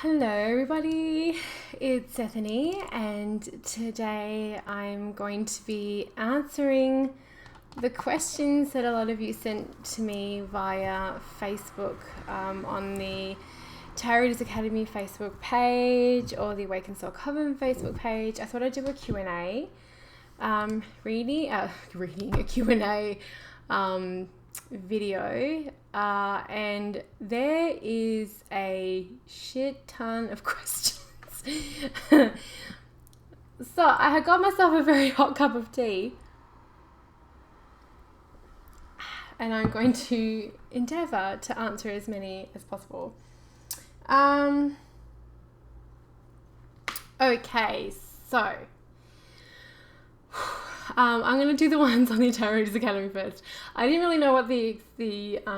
Hello everybody, it's Ethony and today I'm going to be answering the questions that a lot of you sent to me via Facebook on the Tarot Academy Facebook page or the Awakened Soul Coven Facebook page. I thought I'd do a Q&A reading a Q&A video and there is a shit ton of questions. So I had got myself a very hot cup of tea and I'm going to endeavour to answer as many as possible. Okay, so I'm going to do the ones on the Tarot Academy first. I didn't really know what the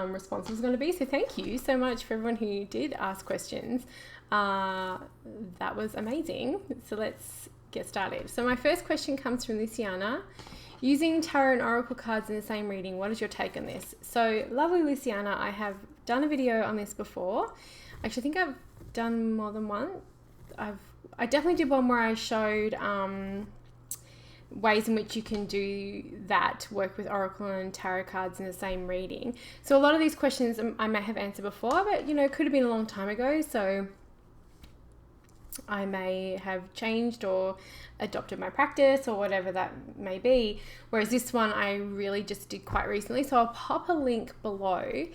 response was going to be, so thank you so much for everyone who did ask questions. That was amazing. So let's get started. So my first question comes from Luciana. Using tarot and oracle cards in the same reading, what is your take on this? So lovely Luciana, I have done a video on this before. Actually, I think I've done more than one. I definitely did one where I showed ways in which you can do that, work with oracle and tarot cards in the same reading. So a lot of these questions I may have answered before, but it could have been a long time ago, so I may have changed or adopted my practice or whatever that may be, whereas this one I really just did quite recently. So I'll pop a link below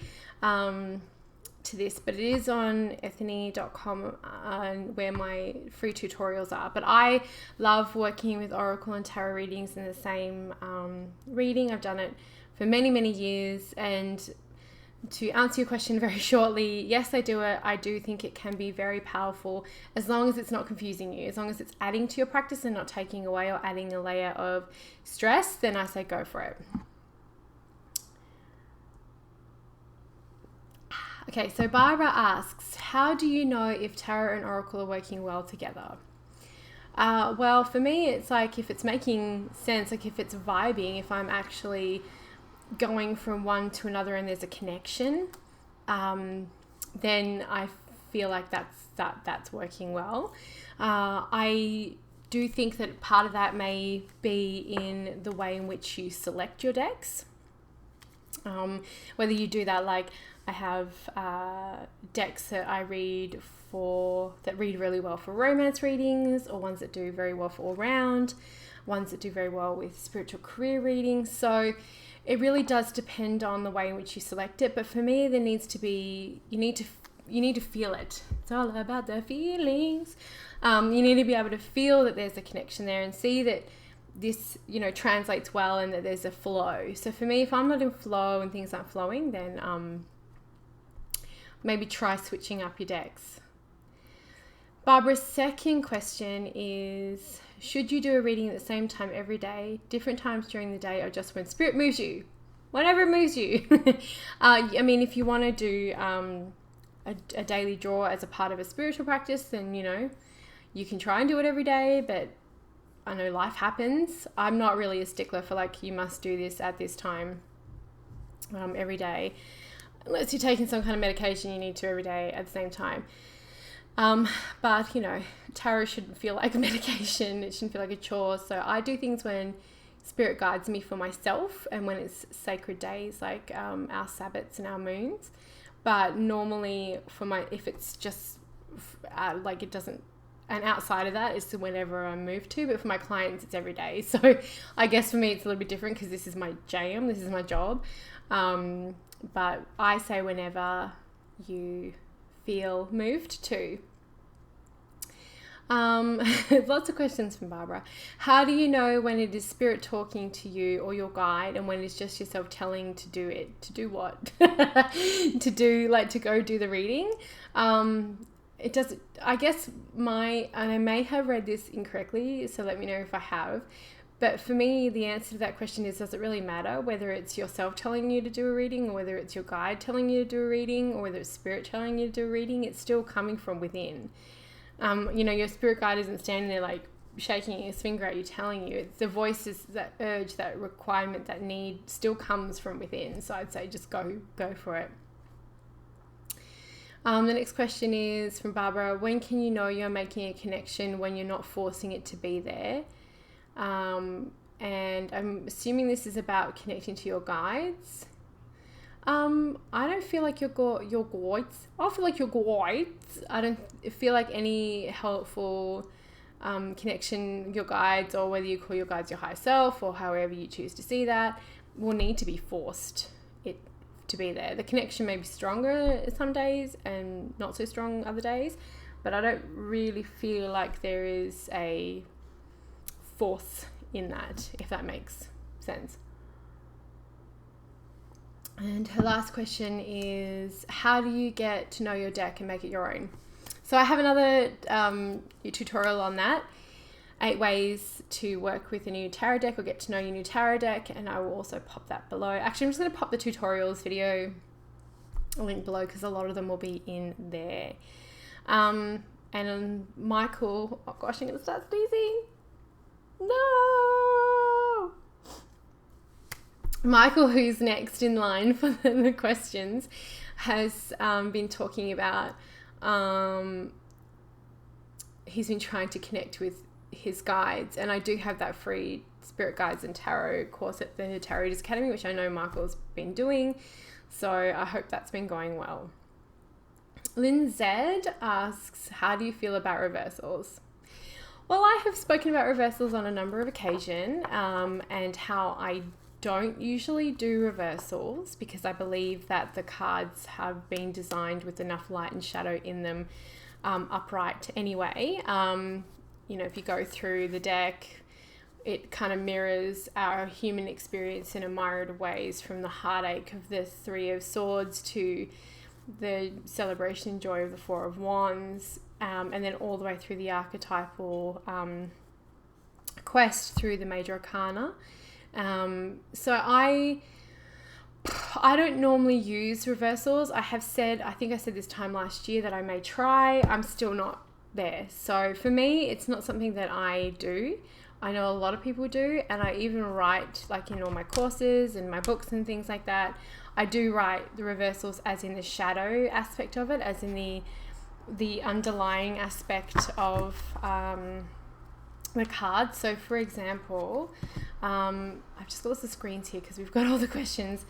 to this, but it is on ethony.com where my free tutorials are. But I love working with oracle and tarot readings in the same reading. I've done it for many years, and to answer your question very shortly, yes, I do it. I do think it can be very powerful as long as it's not confusing you, as long as it's adding to your practice and not taking away or adding a layer of stress, then I say go for it. Okay, so Barbara asks, how do you know if tarot and oracle are working well together? Well, for me, it's like if it's making sense, like if it's vibing, if I'm actually going from one to another and there's a connection, then I feel like that's working well. I do think that part of that may be in the way in which you select your decks. Whether you do that, like I have decks that I read that read really well for romance readings, or ones that do very well for all round, ones that do very well with spiritual career readings. So it really does depend on the way in which you select it. But for me, there needs to be, you need to feel it. It's all about the feelings. You need to be able to feel that there's a connection there and see that this, translates well and that there's a flow. So for me, if I'm not in flow and things aren't flowing, then maybe try switching up your decks. Barbara's second question is, should you do a reading at the same time every day, different times during the day, or just when spirit moves you? Whenever it moves you. I mean, if you want to do a daily draw as a part of a spiritual practice, then, you can try and do it every day, but I know life happens. I'm not really a stickler for like, you must do this at this time every day. Unless you're taking some kind of medication, you need to every day at the same time. But, tarot shouldn't feel like a medication. It shouldn't feel like a chore. So I do things when spirit guides me for myself and when it's sacred days, like our Sabbats and our moons. But normally if it's just like it doesn't, and outside of that is whenever I'm moved to, but for my clients, it's every day. So I guess for me, it's a little bit different because this is my jam. This is my job. But I say whenever you feel moved to. Lots of questions from Barbara. How do you know when it is spirit talking to you or your guide, and when it's just yourself telling to do it? To do what? to go do the reading? It does. I guess and I may have read this incorrectly, so let me know if I have. But for me, the answer to that question is, does it really matter whether it's yourself telling you to do a reading, or whether it's your guide telling you to do a reading, or whether it's spirit telling you to do a reading? It's still coming from within. Your spirit guide isn't standing there like shaking his finger at you, telling you. It's the voices, that urge, that requirement, that need still comes from within. So I'd say just go for it. The next question is from Barbara. When can you know you're making a connection when you're not forcing it to be there? And I'm assuming this is about connecting to your guides. I don't feel like your guides. I feel like your guides. I don't feel like any helpful connection, your guides, or whether you call your guides your higher self or however you choose to see that, will need to be forced it to be there. The connection may be stronger some days and not so strong other days, but I don't really feel like there is a force in that, if that makes sense. And her last question is, how do you get to know your deck and make it your own? So I have another tutorial on that, 8 ways to work with a new tarot deck or get to know your new tarot deck, and I will also pop that below. Actually, I'm just going to pop the tutorials video link below because a lot of them will be in there. And Michael, oh gosh, I'm going to start sneezing. No! Michael, who's next in line for the questions, has been talking about, he's been trying to connect with his guides, and I do have that free Spirit Guides and Tarot course at the Tarot Readers Academy, which I know Michael's been doing, so I hope that's been going well. Lynn Z asks, how do you feel about reversals? Well, I have spoken about reversals on a number of occasions, and how I don't usually do reversals because I believe that the cards have been designed with enough light and shadow in them upright anyway. You know, if you go through the deck, it kind of mirrors our human experience in a myriad ways, from the heartache of the 3 of Swords to the celebration and joy of the 4 of Wands, and then all the way through the archetypal quest through the major arcana. So I don't normally use reversals. I think I said this time last year that I may try. I'm still not there. So for me, it's not something that I do. I know a lot of people do, and I even write, like in all my courses and my books and things like that, I do write the reversals as in the shadow aspect of it, as in the underlying aspect of the cards. So for example, I've just lost the screens here because we've got all the questions.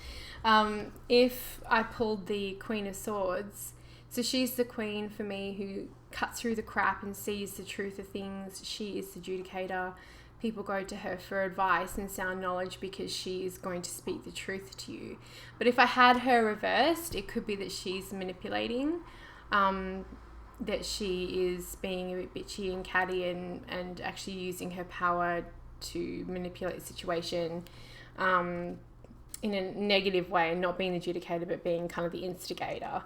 If I pulled the Queen of Swords, so she's the queen for me who cuts through the crap and sees the truth of things. She is the adjudicator. People go to her for advice and sound knowledge because she is going to speak the truth to you. But if I had her reversed, it could be that she's manipulating, that she is being a bit bitchy and catty and actually using her power to manipulate the situation in a negative way, and not being the adjudicator but being kind of the instigator.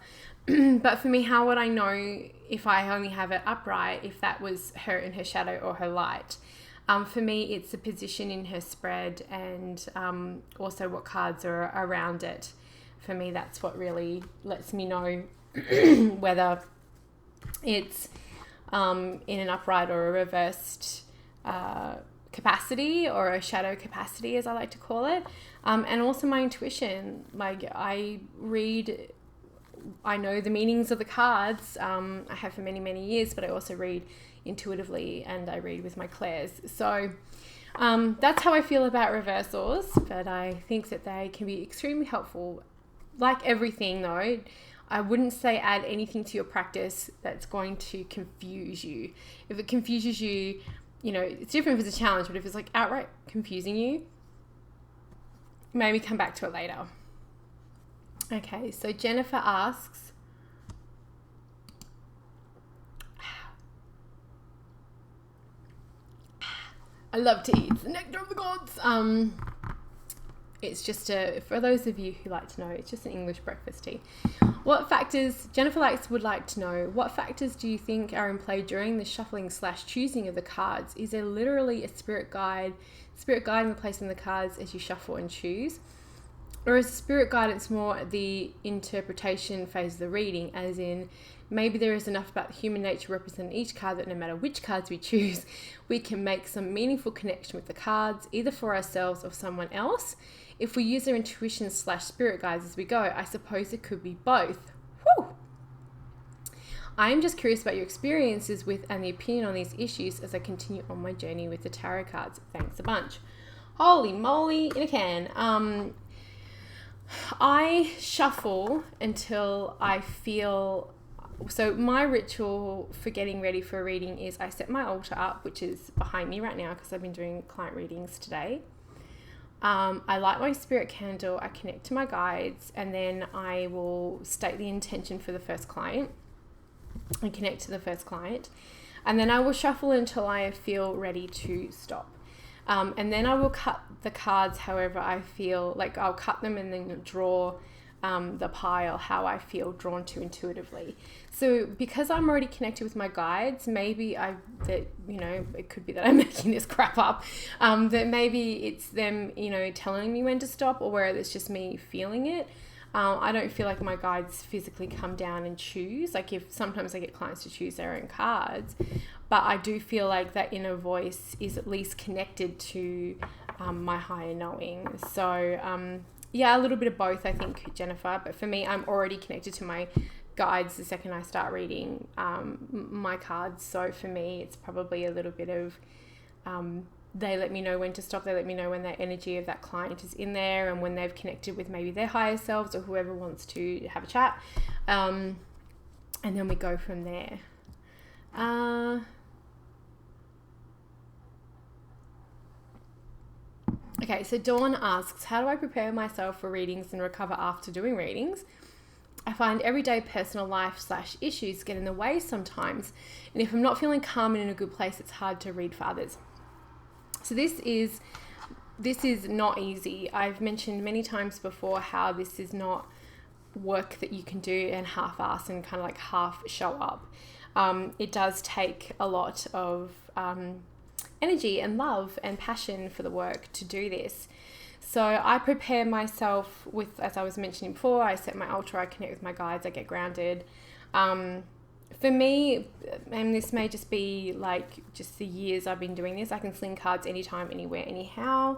But for me, how would I know if I only have it upright if that was her in her shadow or her light? For me, it's the position in her spread, and also what cards are around it. For me, that's what really lets me know whether it's in an upright or a reversed capacity, or a shadow capacity, as I like to call it. And also my intuition. Like, I know the meanings of the cards. I have for many, many years, but I also read intuitively, and I read with my clairs. So that's how I feel about reversals, but I think that they can be extremely helpful. Like everything though, I wouldn't say add anything to your practice that's going to confuse you. If it confuses you, you know, it's different if it's a challenge, but if it's like outright confusing you, maybe come back to it later. Okay, so Jennifer asks, I love to eat. It's the nectar of the gods. It's just for those of you who like to know, it's just an English breakfast tea. What factors, Jennifer would like to know, what factors do you think are in play during the shuffling / choosing of the cards? Is there literally a spirit guide in placing the cards as you shuffle and choose? Or is the spirit guidance more the interpretation phase of the reading, as in maybe there is enough about human nature represented in each card that no matter which cards we choose, we can make some meaningful connection with the cards, either for ourselves or someone else. If we use our intuition / spirit guides as we go, I suppose it could be both. Whew. I am just curious about your experiences with and the opinion on these issues as I continue on my journey with the tarot cards. Thanks a bunch. Holy moly in a can. I shuffle until I feel... So my ritual for getting ready for a reading is I set my altar up, which is behind me right now because I've been doing client readings today. I light my spirit candle, I connect to my guides, and then I will state the intention for the first client and connect to the first client. And then I will shuffle until I feel ready to stop. And then I will cut the cards however I feel, like I'll cut them and then draw the pile how I feel drawn to intuitively. So because I'm already connected with my guides, maybe it could be that I'm making this crap up, that maybe it's them, telling me when to stop, or whether it's just me feeling it. I don't feel like my guides physically come down and choose. Like if sometimes I get clients to choose their own cards, but I do feel like that inner voice is at least connected to my higher knowing. So yeah, a little bit of both, I think, Jennifer. But for me, I'm already connected to my guides the second I start reading my cards. So for me, it's probably a little bit of they let me know when to stop. They let me know when that energy of that client is in there and when they've connected with maybe their higher selves or whoever wants to have a chat. And then we go from there. Okay, so Dawn asks, how do I prepare myself for readings and recover after doing readings? I find everyday personal life / issues get in the way sometimes. And if I'm not feeling calm and in a good place, it's hard to read for others. So this is not easy. I've mentioned many times before how this is not work that you can do and half-ass and kind of like half show up. It does take a lot of energy and love and passion for the work to do this. So I prepare myself with, as I was mentioning before, I set my altar, I connect with my guides, I get grounded. For me, and this may just be like just the years I've been doing this, I can sling cards anytime, anywhere, anyhow.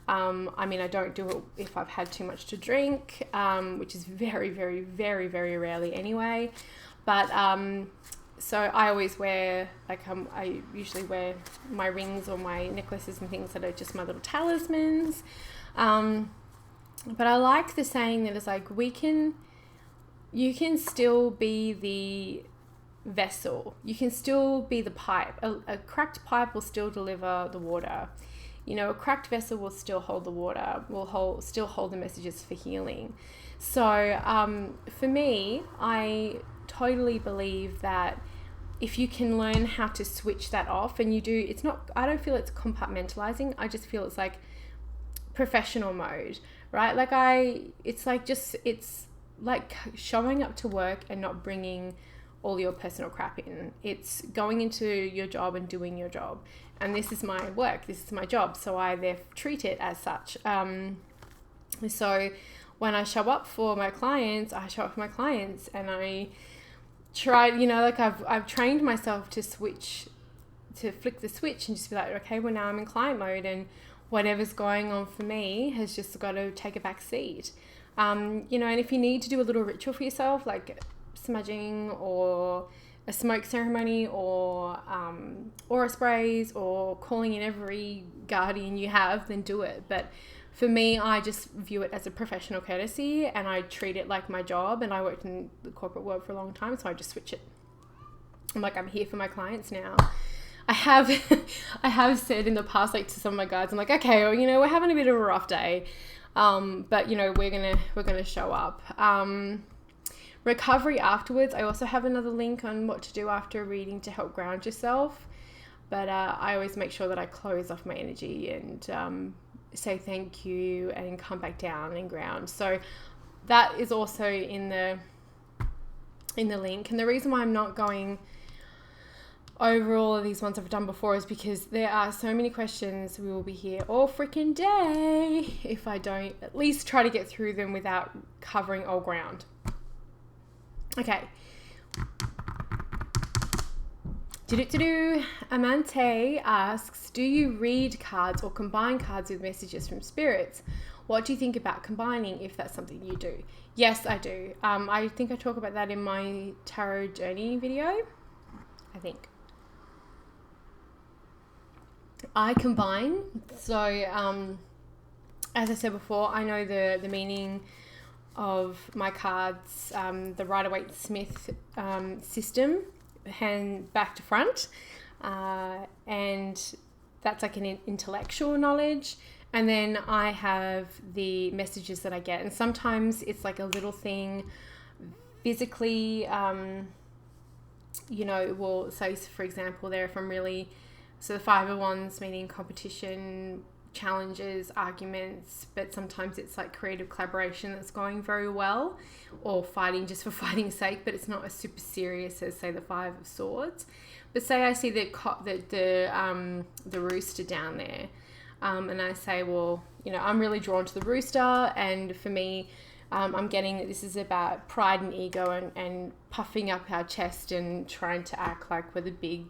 I don't do it if I've had too much to drink, which is very, very, very, very rarely anyway. But so I always wear, I usually wear my rings or my necklaces and things that are just my little talismans. But I like the saying that it's like, you can still be the vessel. You can still be the pipe. A cracked pipe will still deliver the water. A cracked vessel will still hold the water, still hold the messages for healing. So for me, I totally believe that if you can learn how to switch that off, and I don't feel it's compartmentalizing. I just feel it's like professional mode, right? It's like showing up to work and not bringing all your personal crap in. It's going into your job and doing your job. And this is my work. This is my job. So I therefore treat it as such. So when I show up for my clients, and I try, I've trained myself to flick the switch and just be like, okay, well now I'm in client mode and whatever's going on for me has just got to take a back seat. And if you need to do a little ritual for yourself, like smudging or a smoke ceremony or aura sprays or calling in every guardian you have, then do it. But for me, I just view it as a professional courtesy and I treat it like my job, and I worked in the corporate world for a long time, so I just switch it. I'm here for my clients now. I have said in the past, to some of my guides, I'm like, okay, well, we're having a bit of a rough day. But we're gonna show up. Recovery afterwards. I also have another link on what to do after a reading to help ground yourself. But I always make sure that I close off my energy and say thank you and come back down and ground. So that is also in the link. And the reason why I'm not going over all of these ones I've done before is because there are so many questions. We will be here all freaking day if I don't at least try to get through them without covering all ground. Okay. Amante asks, do you read cards or combine cards with messages from spirits? What do you think about combining if that's something you do? Yes, I do. I think I talk about that in my tarot journey video. I think. I combine. So, as I said before, I know the meaning of my cards, the Rider-Waite-Smith system, hand back to front. And that's like an intellectual knowledge. And then I have the messages that I get. And sometimes it's like a little thing physically, will say, for example, there if I'm really, so the Five of Wands meaning competition, challenges, arguments, but sometimes it's like creative collaboration that's going very well, or fighting just for fighting's sake, but it's not as super serious as, say, the Five of Swords. But say I see the rooster down there, and I say, well, I'm really drawn to the rooster, and for me, I'm getting that this is about pride and ego and puffing up our chest and trying to act like we're the big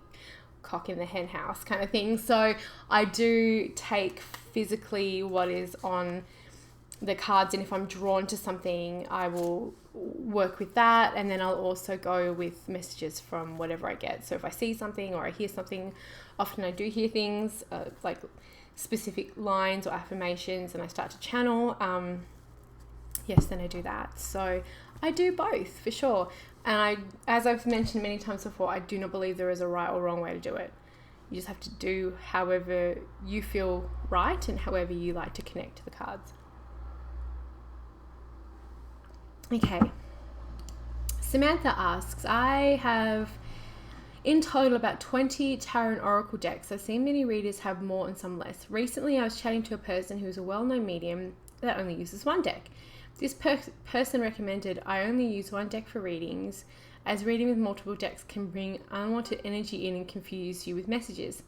cock in the hen house kind of thing. So I do take physically what is on the cards, and if I'm drawn to something, I will work with that, and then I'll also go with messages from whatever I get. So if I see something or I hear something, often I do hear things like specific lines or affirmations, and I start to channel, yes, then I do that. So I do both for sure. And as I've mentioned many times before, I do not believe there is a right or wrong way to do it. You just have to do however you feel right and however you like to connect to the cards. Okay. Samantha asks, I have in total about 20 tarot and oracle decks. I've seen many readers have more and some less. Recently, I was chatting to a person who is a well-known medium that only uses one deck. This person recommended I only use one deck for readings, as reading with multiple decks can bring unwanted energy in and confuse you with messages.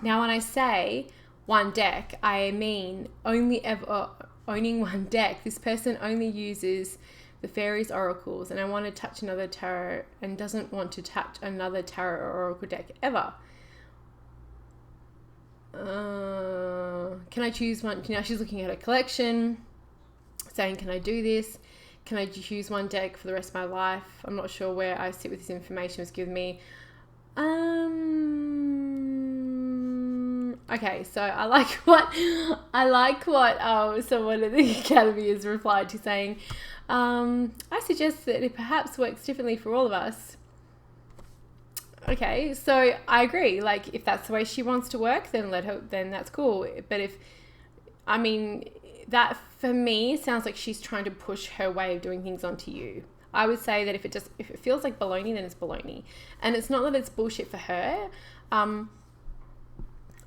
Now, when I say one deck, I mean only ever owning one deck. This person only uses the fairies oracles, and I want to touch another tarot and doesn't want to touch another tarot or oracle deck ever. Can I choose one? She's looking at a collection, saying, can I do this? Can I choose one deck for the rest of my life? I'm not sure where I sit with this information was given me. Okay, so I like what someone at the Academy has replied to, saying, I suggest that it perhaps works differently for all of us. Okay, so I agree. Like, if that's the way she wants to work, then then that's cool. But that for me sounds like she's trying to push her way of doing things onto you. I would say that if it feels like baloney, then it's baloney. And it's not that it's bullshit for her.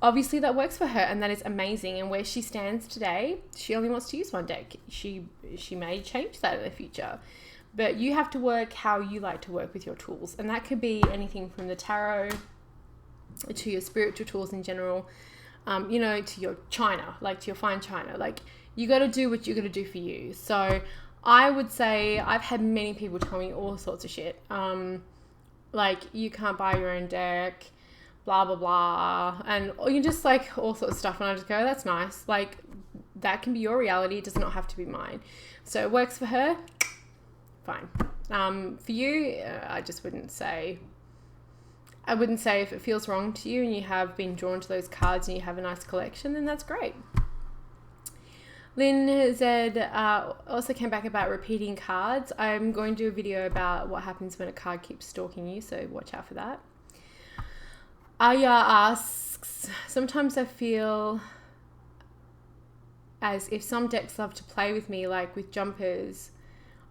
Obviously that works for her, and that is amazing. And where she stands today, she only wants to use one deck. She may change that in the future. But you have to work how you like to work with your tools. And that could be anything from the tarot to your spiritual tools in general, to your china, like to your fine china. Like, you got to do what you got to do for you. So I would say I've had many people tell me all sorts of shit. Like, you can't buy your own deck, blah, blah, blah. And you just like all sorts of stuff. And I just go, that's nice. Like, that can be your reality. It does not have to be mine. So it works for her. Fine. For you, I wouldn't say if it feels wrong to you and you have been drawn to those cards and you have a nice collection, then that's great. Lynn said, also came back about repeating cards. I'm going to do a video about what happens when a card keeps stalking you, so watch out for that. Aya asks, sometimes I feel as if some decks love to play with me, like with jumpers.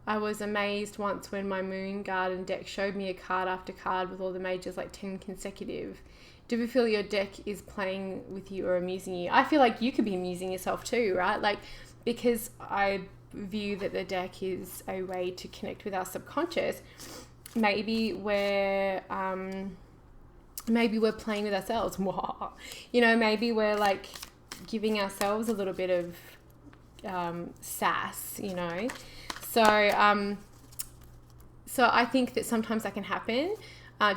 I was amazed once when my Moon Garden deck showed me a card after card with all the majors, like 10 consecutive. Do you feel your deck is playing with you or amusing you? I feel like you could be amusing yourself too, right? Like, because I view that the deck is a way to connect with our subconscious. Maybe we're playing with ourselves. Maybe we're like giving ourselves a little bit of sass, So I think that sometimes that can happen.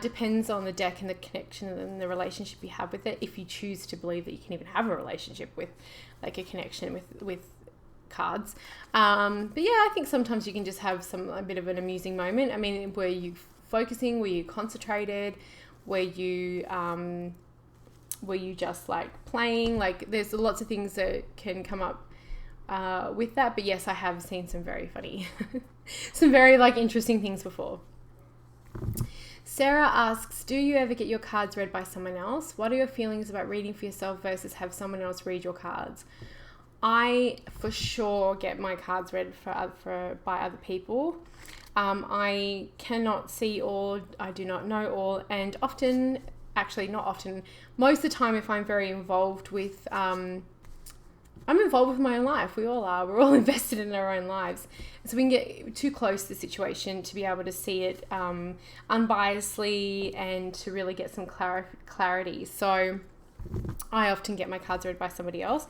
Depends on the deck and the connection and the relationship you have with it. If you choose to believe that you can even have a relationship with, like, a connection with cards. But yeah, I think sometimes you can just have a bit of an amusing moment. I mean, were you focusing? Were you concentrated? Were you just like playing? Like, there's lots of things that can come up with that. But yes, I have seen some very funny, some very like interesting things before. Sarah asks, do you ever get your cards read by someone else? What are your feelings about reading for yourself versus have someone else read your cards? I for sure get my cards read by other people. I cannot see all, I do not know all, and often, actually not often, most of the time if I'm very involved with, I'm involved with my own life. We all are. We're all invested in our own lives. So we can get too close to the situation to be able to see it unbiasedly and to really get some clarity. So I often get my cards read by somebody else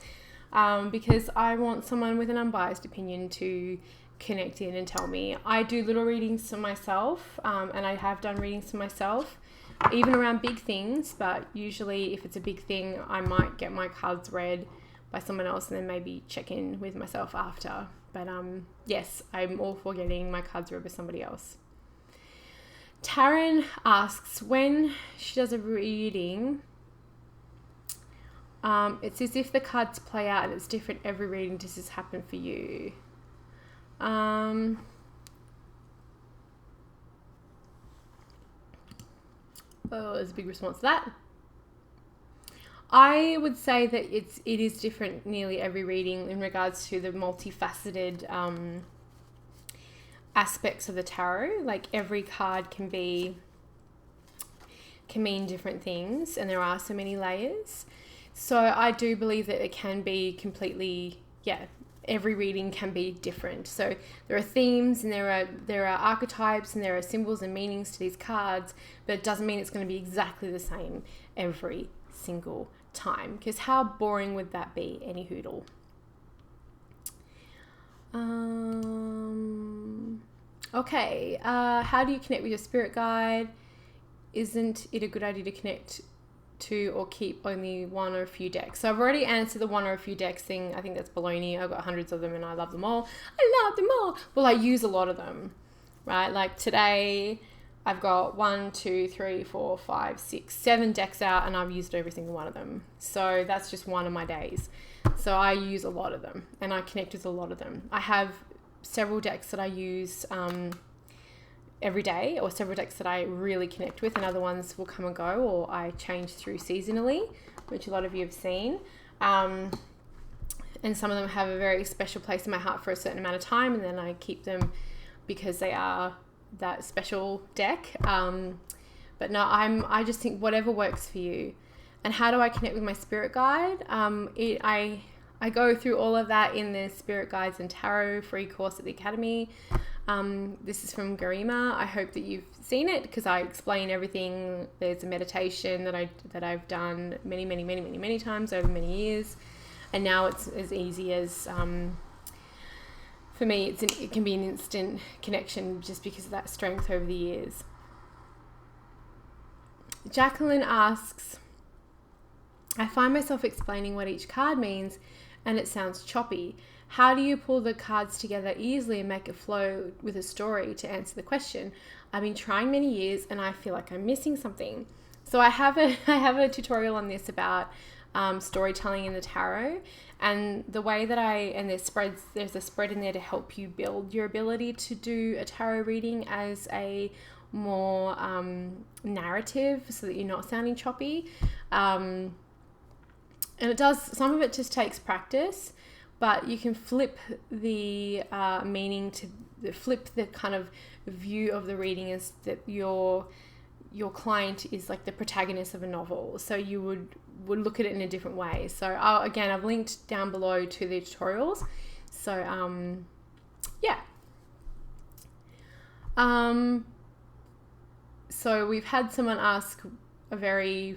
because I want someone with an unbiased opinion to connect in and tell me. I do little readings for myself and I have done readings for myself, even around big things. But usually if it's a big thing, I might get my cards read by someone else and then maybe check in with myself after. But yes, I'm all for getting my cards read by somebody else. Taryn asks, when she does a reading, it's as if the cards play out and it's different every reading. Does this happen for you? Oh, there's a big response to that. I would say that it is different nearly every reading in regards to the multifaceted aspects of the tarot. Like, every card can mean different things, and there are so many layers. So I do believe that it can be completely, every reading can be different. So there are themes and there are archetypes and there are symbols and meanings to these cards, but it doesn't mean it's going to be exactly the same every single time, because how boring would that be? Any hoodle. Okay, how do you connect with your spirit guide? Isn't it a good idea to connect to or keep only one or a few decks? So I've already answered the one or a few decks thing. I think that's baloney. I've got hundreds of them and I love them all. Well, I use a lot of them, right? Like today I've got 1, 2, 3, 4, 5, 6, 7 decks out and I've used every single one of them. So that's just one of my days. So I use a lot of them and I connect with a lot of them. I have several decks that I use every day, or several decks that I really connect with, and other ones will come and go, or I change through seasonally, which a lot of you have seen. And some of them have a very special place in my heart for a certain amount of time, and then I keep them because they are that special deck. But no, I just think whatever works for you. And how do I connect with my spirit guide? I go through all of that in the Spirit Guides and Tarot free course at the Academy. This is from Garima. I hope that you've seen it because I explain everything. There's a meditation that I've done many times over many years, and now it's as easy as for me. It can be an instant connection just because of that strength over the years. Jacqueline asks, I find myself explaining what each card means and it sounds choppy. How do you pull the cards together easily and make it flow with a story to answer the question? I've been trying many years and I feel like I'm missing something. So I have a tutorial on this about storytelling in the tarot, and the way that there's a spread in there to help you build your ability to do a tarot reading as a more narrative, so that you're not sounding choppy. And some of it just takes practice, but you can flip the meaning to flip the kind of view of the reading as that your client is like the protagonist of a novel. So you would look at it in a different way. So again, I've linked down below to the tutorials. So yeah. So we've had someone ask a very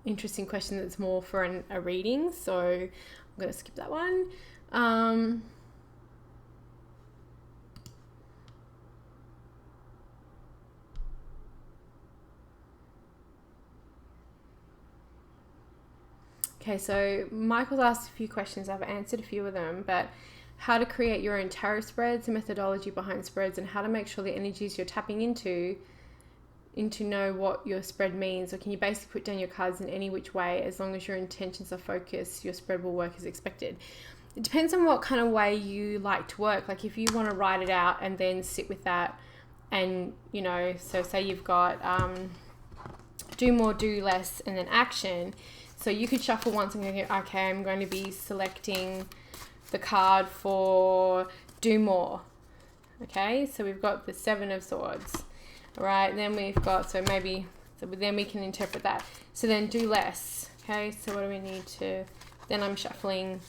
interesting question that's more for a reading. So I'm going to skip that one. Okay, so Michael's asked a few questions. I've answered a few of them, but how to create your own tarot spreads, the methodology behind spreads, and how to make sure the energies you're tapping into know what your spread means, or can you basically put down your cards in any which way? As long as your intentions are focused, your spread will work as expected. It depends on what kind of way you like to work. Like if you want to write it out and then sit with that, and you know, so say you've got do more, do less, and then action. So you could shuffle once and go, okay, I'm going to be selecting the card for do more. Okay, so we've got the 7 of Swords. All right, then we've got, so then we can interpret that. So then do less. Okay, so what do we need to, then I'm shuffling,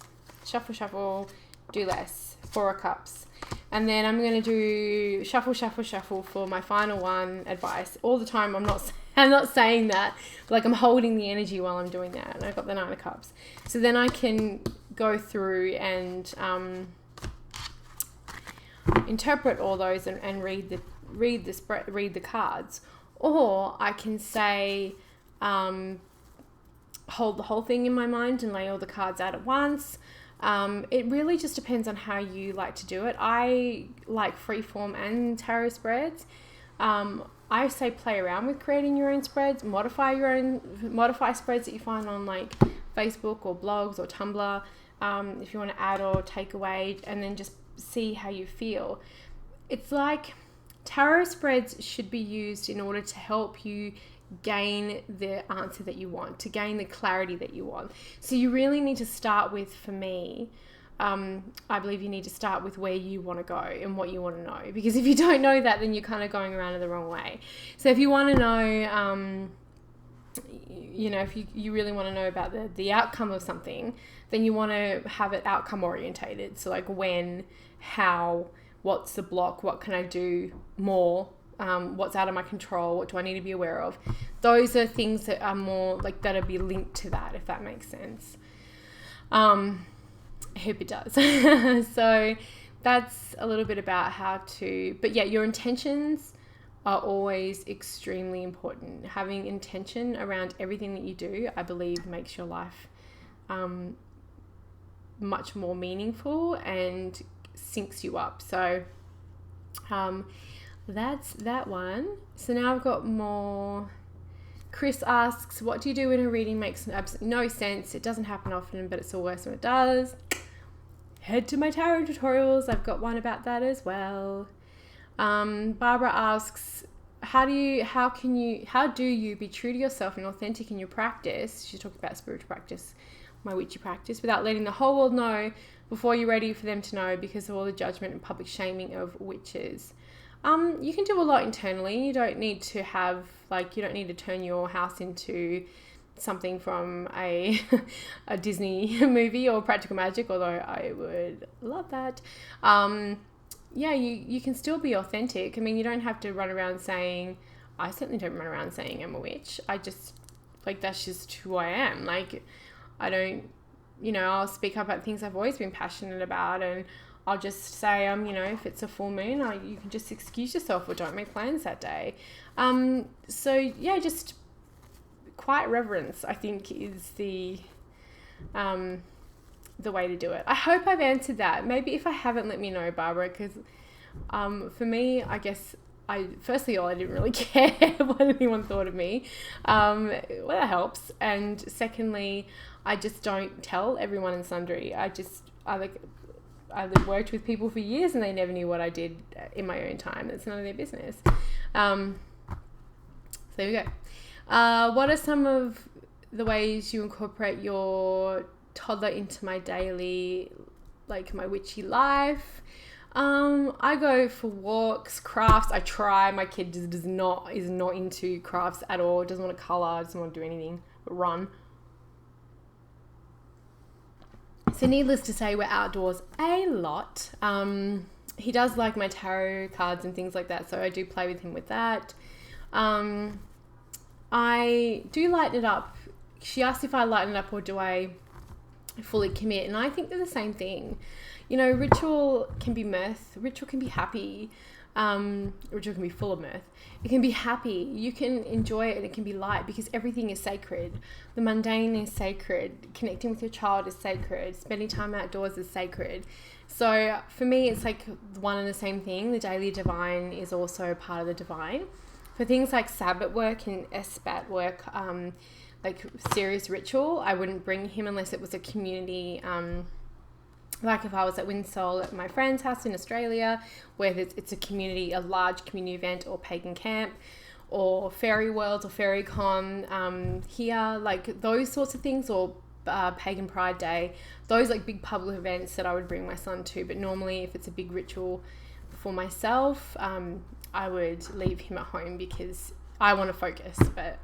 shuffle, do less, 4 of Cups. And then I'm going to do shuffle for my final one, advice. All the time, I'm not saying that, but like I'm holding the energy while I'm doing that. And I've got the 9 of Cups. So then I can go through and interpret all those and read the cards. Or I can say, hold the whole thing in my mind and lay all the cards out at once. It really just depends on how you like to do it. I like freeform and tarot spreads. I say play around with creating your own spreads, modify spreads that you find on like Facebook or blogs or Tumblr, if you want to add or take away, and then just see how you feel. It's like tarot spreads should be used in order to help you gain the answer that you want, to gain the clarity that you want. So you really need to start with, for me, I believe you need to start with where you want to go and what you want to know, because if you don't know that, then you're kind of going around it the wrong way. So if you want to know, you know, if you really want to know about the outcome of something, then you want to have it outcome orientated. So like when, how, what's the block, what can I do more, what's out of my control, what do I need to be aware of? Those are things that are more like that'll be linked to that, if that makes sense. I hope it does. So that's a little bit about how to, but yeah, your intentions are always extremely important. Having intention around everything that you do, I believe, makes your life much more meaningful and syncs you up. So that's that one. So now I've got more. Chris asks, what do you do when a reading makes absolutely no sense? It doesn't happen often, but it's all worse when it does. Head to my tarot tutorials. I've got one about that as well. Barbara asks, how do you be true to yourself and authentic in your practice? She's talking about spiritual practice, my witchy practice, without letting the whole world know before you're ready for them to know because of all the judgment and public shaming of witches. You can do a lot internally. You don't need to turn your house into something from a Disney movie or practical magic, although I would love that. Yeah, you can still be authentic. I mean, you don't have to run around saying, I certainly don't run around saying I'm a witch. I just, like, that's just who I am. Like, I don't, I'll speak up about things I've always been passionate about, and I'll just say, if it's a full moon, you can just excuse yourself or don't make plans that day. So yeah, just quiet reverence, I think, is the way to do it. I hope I've answered that. Maybe if I haven't, let me know, Barbara, because for me, I guess firstly, I didn't really care what anyone thought of me. Well, that helps. And secondly, I just don't tell everyone and sundry. I worked with people for years and they never knew what I did in my own time. That's none of their business. So there we go. What are some of the ways you incorporate your toddler into my daily, like my witchy life? I go for walks, crafts. I try. My kid is not into crafts at all. Doesn't want to color. Doesn't want to do anything but run. So needless to say, we're outdoors a lot. He does like my tarot cards and things like that, so I do play with him with that. I do lighten it up. She asked if I lighten it up or do I fully commit, and I think they're the same thing. Ritual can be mirth, ritual can be happy. which can be full of mirth. It can be happy. You can enjoy it, and it can be light, because everything is sacred. The mundane is sacred. Connecting with your child is sacred. Spending time outdoors is sacred. So for me, it's like one and the same thing. The daily divine is also part of the divine. For things like Sabbath work and Esbat work, like serious ritual, I wouldn't bring him unless it was a community, like if I was at Windsole at my friend's house in Australia, where it's a community, a large community event, or pagan camp, or fairy worlds or fairy con here, like those sorts of things, or pagan pride day, those like big public events that I would bring my son to. But normally if it's a big ritual for myself, I would leave him at home because I want to focus. But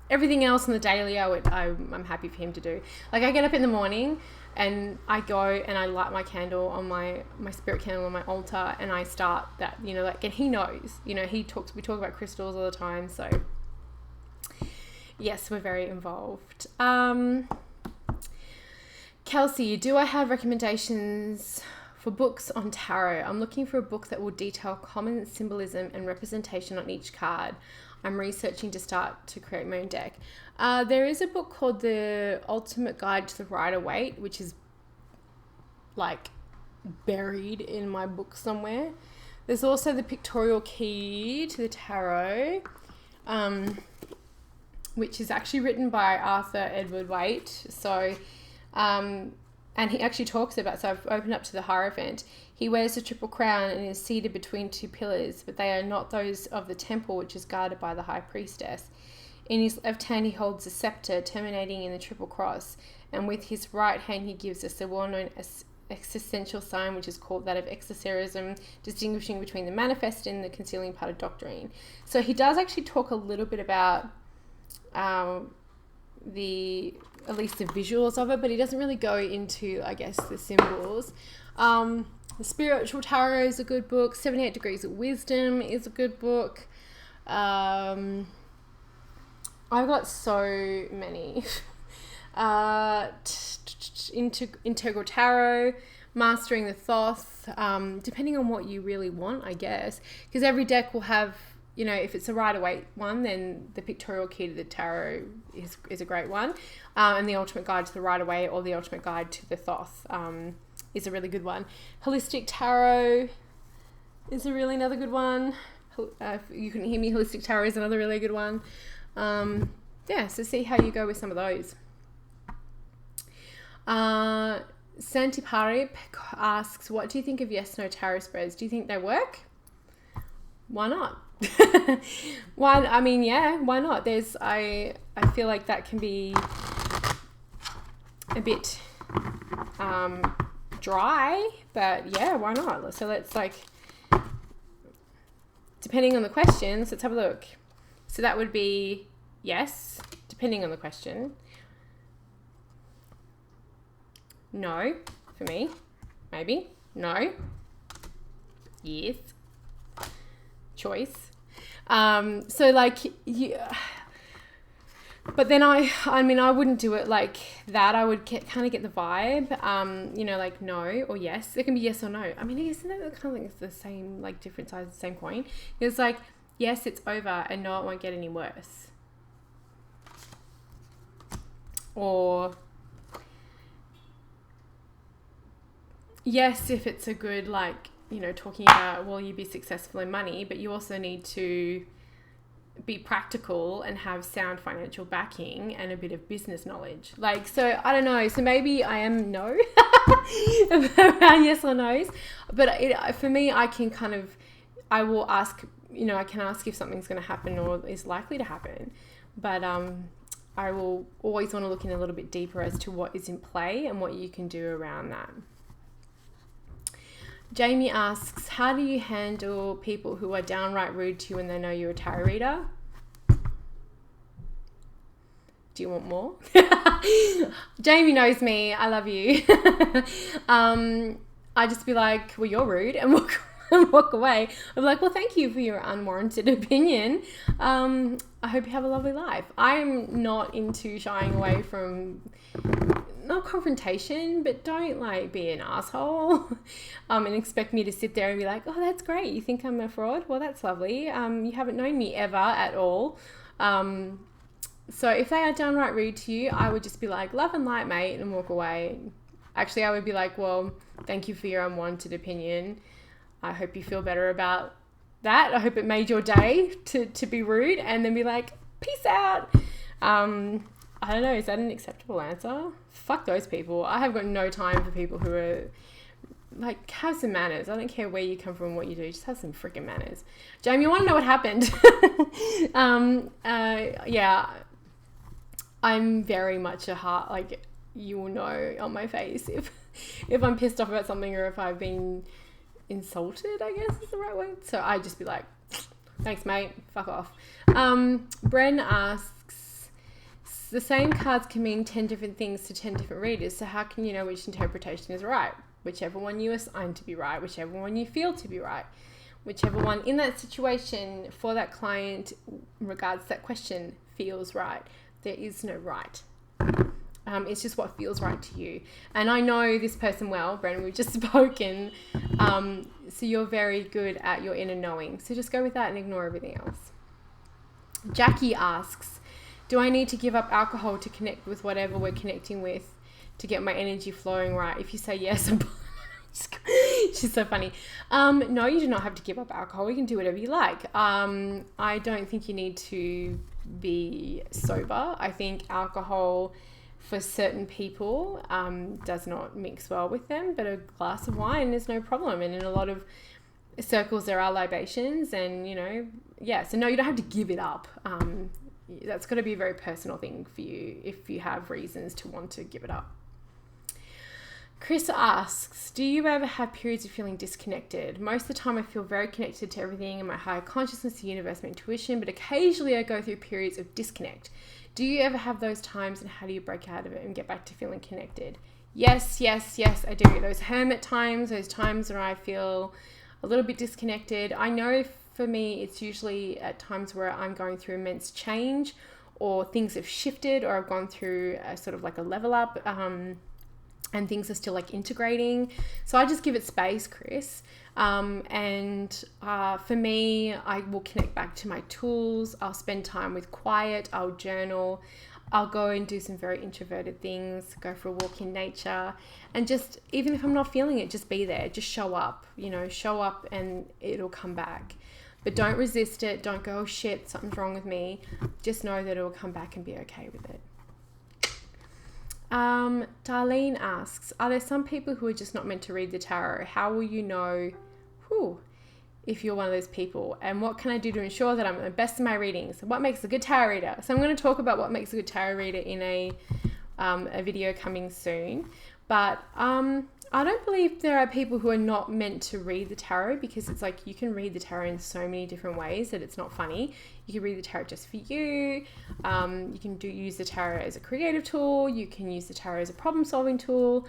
everything else in the daily, I'm happy for him to do. Like I get up in the morning and I go and I light my candle on my spirit candle on my altar, and I start that, like, and he knows, we talk about crystals all the time. So yes, we're very involved. Kelsey, do I have recommendations for books on tarot? I'm looking for a book that will detail common symbolism and representation on each card. I'm researching to start to create my own deck. There is a book called The Ultimate Guide to the Rider-Waite, which is like buried in my book somewhere. There's also The Pictorial Key to the Tarot, which is actually written by Arthur Edward Waite. So, and he actually talks about, so I've opened up to the Hierophant. He wears a triple crown and is seated between two pillars, but they are not those of the temple, which is guarded by the high priestess. In his left hand, he holds a scepter terminating in the triple cross, and with his right hand, he gives us a well-known existential sign, which is called that of exorcism, distinguishing between the manifest and the concealing part of doctrine. So he does actually talk a little bit about at least the visuals of it, but he doesn't really go into, I guess, the symbols. The Spiritual Tarot is a good book. 78 Degrees of Wisdom is a good book. I've got so many. Integral Tarot, Mastering the Thoth, depending on what you really want, I guess. Because every deck will have, if it's a Rider-Waite one, then the Pictorial Key to the Tarot is a great one. And the Ultimate Guide to the Rider-Waite, or the Ultimate Guide to the Thoth, is a really good one. Holistic Tarot is another good one. If you couldn't hear me, Holistic Tarot is another really good one. So see how you go with some of those. Santiparip asks, what do you think of yes/no tarot spreads? Do you think they work? Why not? Why not? I feel like that can be a bit dry, but yeah, why not? So let's depending on the questions, let's have a look. So that would be yes, depending on the question. No, for me, maybe. No. Yes. Choice. But then I wouldn't do it like that. I would kind of get the vibe, like no or yes. It can be yes or no. I mean, isn't that kind of like the same, like different sides of the same coin? It's like, yes, it's over, and no, it won't get any worse. Or yes, if it's a good, talking about, will you be successful in money, but you also need to be practical and have sound financial backing and a bit of business knowledge. So I don't know. So maybe I am no around yes or no's, but for me, I will ask, I can ask if something's going to happen or is likely to happen, but I will always want to look in a little bit deeper as to what is in play and what you can do around that. Jamie asks, how do you handle people who are downright rude to you when they know you're a tarot reader? Do you want more? Jamie knows me. I love you. I just be like, well, you're rude, and walk away. I'm like, well, thank you for your unwarranted opinion. I hope you have a lovely life. I'm not into shying away from not confrontation, but don't like be an asshole and expect me to sit there and be like, oh, that's great, you think I'm a fraud? Well, that's lovely. You haven't known me ever at all. So if they are downright rude to you, I would just be like, love and light, mate, and walk away. Actually, I would be like, well, thank you for your unwanted opinion. I hope you feel better about that. I hope it made your day to be rude, and then be like, peace out. I don't know, is that an acceptable answer? Fuck those people. I have got no time for people who are like, have some manners. I don't care where you come from, what you do, just have some freaking manners. Jamie, you want to know what happened? Yeah, I'm very much a heart, like, you will know on my face if I'm pissed off about something, or if I've been insulted, I guess is the right word. So I just be like, thanks, mate, fuck off. Bren asks, the same cards can mean 10 different things to 10 different readers, so how can you know which interpretation is right? Whichever one you assign to be right, whichever one you feel to be right, whichever one in that situation for that client in regards to that question feels right. There is no right. It's just what feels right to you. And I know this person well, Bren, we've just spoken. So you're very good at your inner knowing. So just go with that and ignore everything else. Jackie asks, do I need to give up alcohol to connect with whatever we're connecting with to get my energy flowing right? If you say yes, she's so funny. No, you do not have to give up alcohol. You can do whatever you like. I don't think you need to be sober. I think alcohol for certain people does not mix well with them, but a glass of wine is no problem. And in a lot of circles there are libations, and so no, you don't have to give it up. That's got to be a very personal thing for you if you have reasons to want to give it up. Chris asks, do you ever have periods of feeling disconnected? Most of the time I feel very connected to everything in my higher consciousness, the universe, my intuition, but occasionally I go through periods of disconnect. Do you ever have those times, and how do you break out of it and get back to feeling connected? Yes, I do. Those hermit times, those times where I feel a little bit disconnected. I know for me it's usually at times where I'm going through immense change, or things have shifted, or I've gone through a sort of like a level up, and things are still like integrating. So I just give it space, Chris. For me, I will connect back to my tools. I'll spend time with quiet. I'll journal. I'll go and do some very introverted things, go for a walk in nature, and just, even if I'm not feeling it, just be there. Just show up, show up and it'll come back. But don't resist it. Don't go, oh shit, something's wrong with me. Just know that it'll come back and be okay with it. Darlene asks, are there some people who are just not meant to read the tarot? How will you know if you're one of those people? And what can I do to ensure that I'm the best in my readings? What makes a good tarot reader? So I'm going to talk about what makes a good tarot reader in a video coming soon. But I don't believe there are people who are not meant to read the tarot, because it's like you can read the tarot in so many different ways that it's not funny. You can read the tarot just for you. You can use the tarot as a creative tool. You can use the tarot as a problem-solving tool.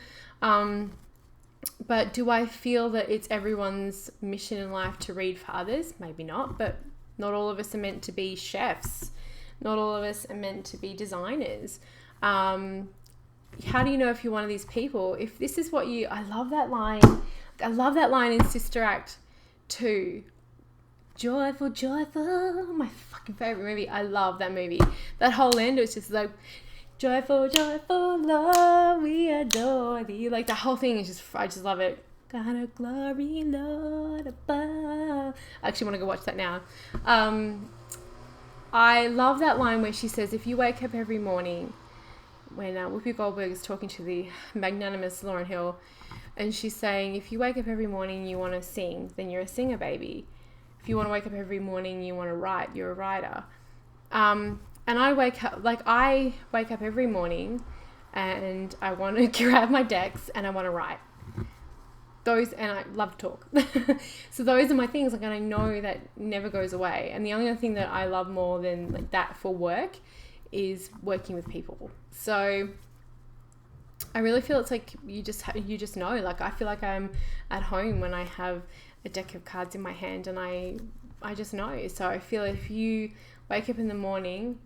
But do I feel that it's everyone's mission in life to read for others? Maybe not, but not all of us are meant to be chefs. Not all of us are meant to be designers. How do you know if you're one of these people? If this is what I love that line. I love that line in Sister Act 2. Joyful, joyful, my fucking favorite movie. I love that movie. That whole end, it was just like, joyful, joyful, Lord, we adore thee. Like, the whole thing is just, I just love it. God of glory, Lord above. I actually want to go watch that now. I love that line where she says, if you wake up every morning, when Whoopi Goldberg is talking to the magnanimous Lauryn Hill, and she's saying, if you wake up every morning you want to sing, then you're a singer, baby. If you want to wake up every morning you want to write, you're a writer. And I wake up every morning and I want to grab my decks and I want to write. And I love to talk. So those are my things, and I know that never goes away. And the only other thing that I love more than that for work is working with people. So I really feel it's like you just know. I feel like I'm at home when I have a deck of cards in my hand, and I just know. So I feel if you Wake up in the morning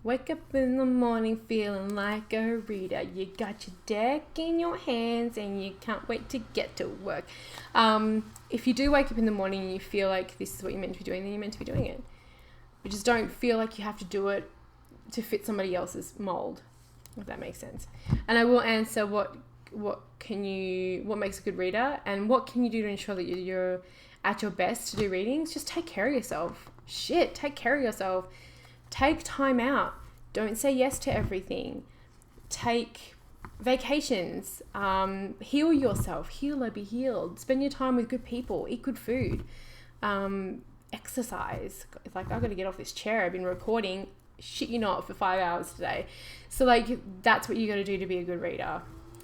feeling like a reader. You got your deck in your hands and you can't wait to get to work. If you do wake up in the morning and you feel like this is what you're meant to be doing, then you're meant to be doing it. But just don't feel like you have to do it to fit somebody else's mold, if that makes sense. And I will answer what makes a good reader and what can you do to ensure that you're at your best to do readings. Just take care of yourself. Take care of yourself. Take time out. Don't say yes to everything. Take vacations. Heal yourself. Heal or be healed. Spend your time with good people. Eat good food. Exercise. It's like, I've got to get off this chair. I've been recording, shit you not, for 5 hours today. So like, that's what you got to do to be a good reader.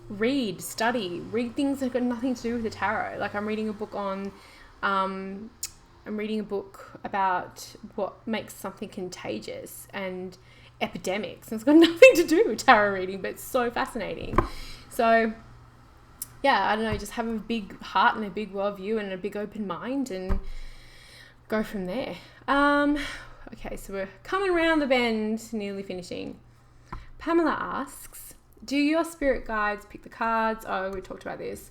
Read, study, read things that got nothing to do with the tarot. Like I'm reading a book about what makes something contagious and epidemics. And it's got nothing to do with tarot reading, but it's so fascinating. So yeah, I don't know, just have a big heart and a big worldview and a big open mind and go from there. Okay, so we're coming around the bend, nearly finishing. Pamela asks, do your spirit guides pick the cards? Oh, we talked about this.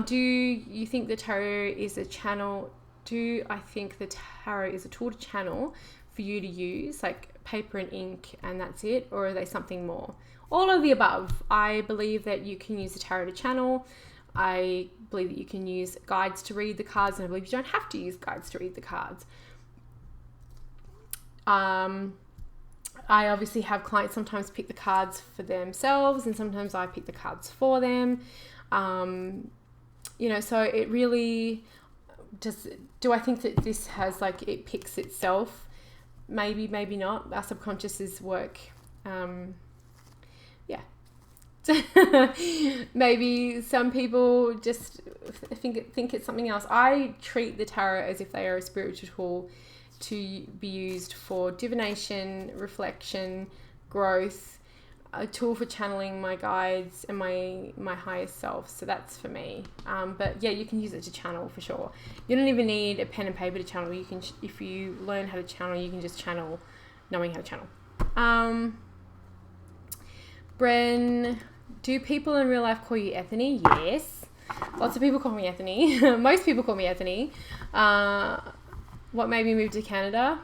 Do you think the tarot is a channel? I think the tarot is a tool to channel for you to use, like paper and ink and that's it? Or are they something more? All of the above. I believe that you can use the tarot to channel. I believe that you can use guides to read the cards, and I believe you don't have to use guides to read the cards. I obviously have clients sometimes pick the cards for themselves, and sometimes I pick the cards for them. So it really just, do I think that this has like, it picks itself? Maybe, maybe not. Our subconscious work. Maybe some people just think it's something else. I treat the tarot as if they are a spiritual tool to be used for divination, reflection, growth, a tool for channeling my guides and my higher self. So that's for me. But yeah, you can use it to channel for sure. You don't even need a pen and paper to channel. You can, if you learn how to channel, you can just channel knowing how to channel. Bren, do people in real life call you Ethony? Yes. Lots of people call me Ethony. Most people call me Ethony. What made me move to Canada?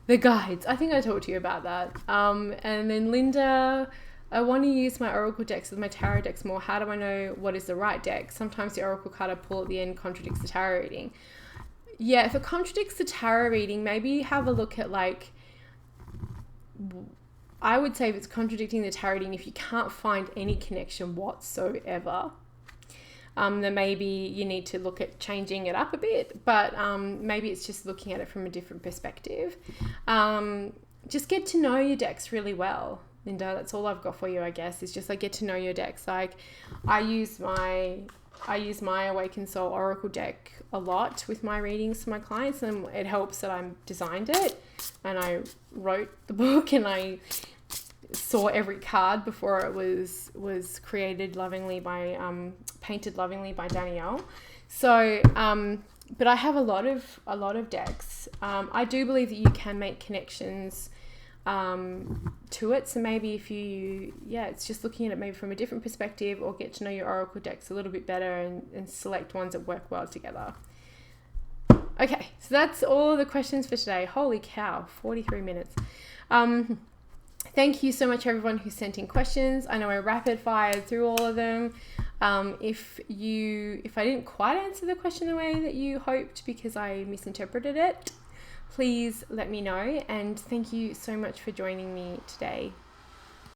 The guides. I think I talked to you about that. And then Linda, I want to use my oracle decks with my tarot decks more. How do I know what is the right deck? Sometimes the oracle card I pull at the end contradicts the tarot reading. Yeah, if it contradicts the tarot reading, maybe have a look at like, I would say if it's contradicting the tarot reading, if you can't find any connection whatsoever, then maybe you need to look at changing it up a bit. But maybe it's just looking at it from a different perspective. Just get to know your decks really well, Linda. That's all I've got for you, I guess. Is just like get to know your decks. Like I use my Awakened Soul Oracle deck a lot with my readings to my clients, and it helps that I designed it and I wrote the book and I saw every card before it was created lovingly by painted lovingly by Danielle. So but I have a lot of decks. I do believe that you can make connections to it. So maybe if it's just looking at it maybe from a different perspective, or get to know your oracle decks a little bit better and select ones that work well together. Okay, so that's all the questions for today. Holy cow, 43 minutes. Thank you so much everyone who sent in questions. I know I rapid fired through all of them. If I didn't quite answer the question the way that you hoped because I misinterpreted it, please let me know, and thank you so much for joining me today.